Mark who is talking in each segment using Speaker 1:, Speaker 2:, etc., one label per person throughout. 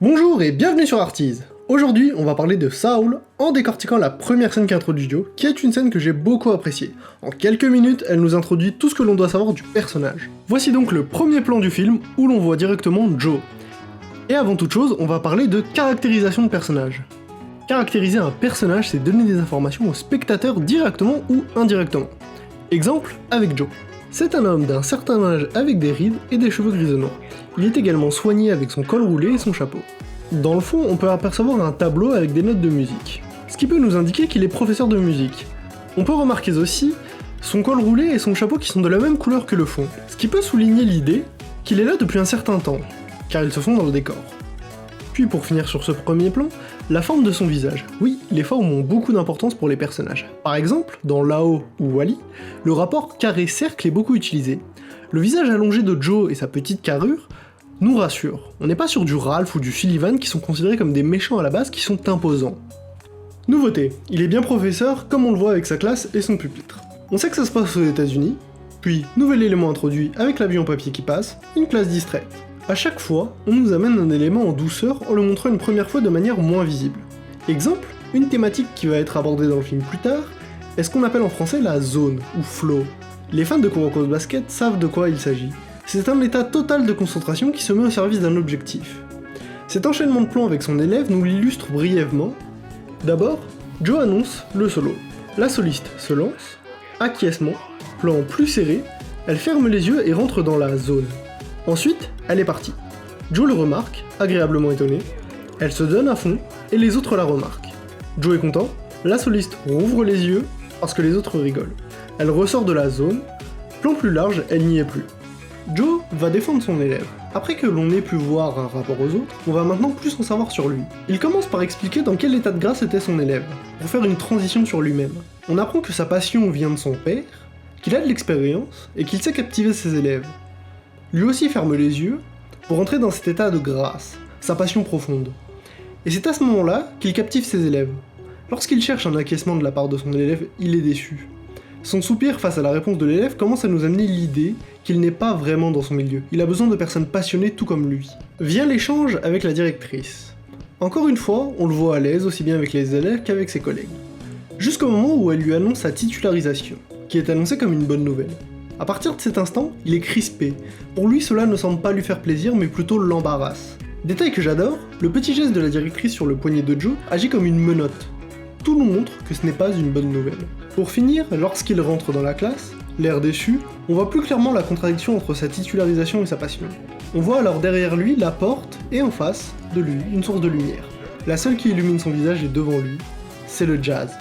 Speaker 1: Bonjour et bienvenue sur Artease. Aujourd'hui, on va parler de Saul en décortiquant la première scène qui introduit Joe, qui est une scène que j'ai beaucoup appréciée. En quelques minutes, elle nous introduit tout ce que l'on doit savoir du personnage. Voici donc le premier plan du film où l'on voit directement Joe. Et avant toute chose, on va parler de caractérisation de personnage. Caractériser un personnage, c'est donner des informations au spectateur directement ou indirectement. Exemple avec Joe. C'est un homme d'un certain âge avec des rides et des cheveux grisonnants. Il est également soigné avec son col roulé et son chapeau. Dans le fond, on peut apercevoir un tableau avec des notes de musique, ce qui peut nous indiquer qu'il est professeur de musique. On peut remarquer aussi son col roulé et son chapeau qui sont de la même couleur que le fond, ce qui peut souligner l'idée qu'il est là depuis un certain temps, car ils se font dans le décor. Puis pour finir sur ce premier plan, la forme de son visage. Oui, les formes ont beaucoup d'importance pour les personnages. Par exemple, dans Lao ou Wall-E, le rapport carré-cercle est beaucoup utilisé. Le visage allongé de Joe et sa petite carrure nous rassure. On n'est pas sur du Ralph ou du Sullivan qui sont considérés comme des méchants à la base qui sont imposants. Nouveauté, il est bien professeur comme on le voit avec sa classe et son pupitre. On sait que ça se passe aux États-Unis, puis nouvel élément introduit avec l'avion papier qui passe, une classe distraite. A chaque fois, on nous amène un élément en douceur en le montrant une première fois de manière moins visible. Exemple, une thématique qui va être abordée dans le film plus tard, est ce qu'on appelle en français la zone, ou flow. Les fans de Kuroko Basket savent de quoi il s'agit. C'est un état total de concentration qui se met au service d'un objectif. Cet enchaînement de plans avec son élève nous l'illustre brièvement. D'abord, Joe annonce le solo. La soliste se lance, acquiescement, plan plus serré, elle ferme les yeux et rentre dans la zone. Ensuite, elle est partie. Joe le remarque, agréablement étonné, elle se donne à fond, et les autres la remarquent. Joe est content, la soliste rouvre les yeux, parce que les autres rigolent. Elle ressort de la zone, plan plus large, elle n'y est plus. Joe va défendre son élève. Après que l'on ait pu voir un rapport aux autres, on va maintenant plus en savoir sur lui. Il commence par expliquer dans quel état de grâce était son élève, pour faire une transition sur lui-même. On apprend que sa passion vient de son père, qu'il a de l'expérience, et qu'il sait captiver ses élèves. Lui aussi ferme les yeux, pour entrer dans cet état de grâce, sa passion profonde. Et c'est à ce moment-là qu'il captive ses élèves. Lorsqu'il cherche un acquiescement de la part de son élève, il est déçu. Son soupir face à la réponse de l'élève commence à nous amener l'idée qu'il n'est pas vraiment dans son milieu. Il a besoin de personnes passionnées tout comme lui. Vient l'échange avec la directrice. Encore une fois, on le voit à l'aise aussi bien avec les élèves qu'avec ses collègues. Jusqu'au moment où elle lui annonce sa titularisation, qui est annoncée comme une bonne nouvelle. À partir de cet instant, il est crispé. Pour lui, cela ne semble pas lui faire plaisir, mais plutôt l'embarrasse. Détail que j'adore, le petit geste de la directrice sur le poignet de Joe agit comme une menotte. Tout nous montre que ce n'est pas une bonne nouvelle. Pour finir, lorsqu'il rentre dans la classe, l'air déçu, on voit plus clairement la contradiction entre sa titularisation et sa passion. On voit alors derrière lui la porte, et en face de lui, une source de lumière. La seule qui illumine son visage est devant lui, c'est le jazz.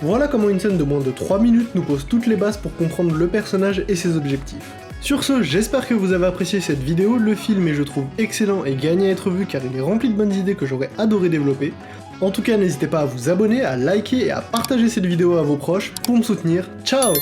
Speaker 1: Voilà comment une scène de moins de 3 minutes nous pose toutes les bases pour comprendre le personnage et ses objectifs. Sur ce, j'espère que vous avez apprécié cette vidéo, le film est je trouve excellent et gagne à être vu car il est rempli de bonnes idées que j'aurais adoré développer. En tout cas, n'hésitez pas à vous abonner, à liker et à partager cette vidéo à vos proches pour me soutenir. Ciao!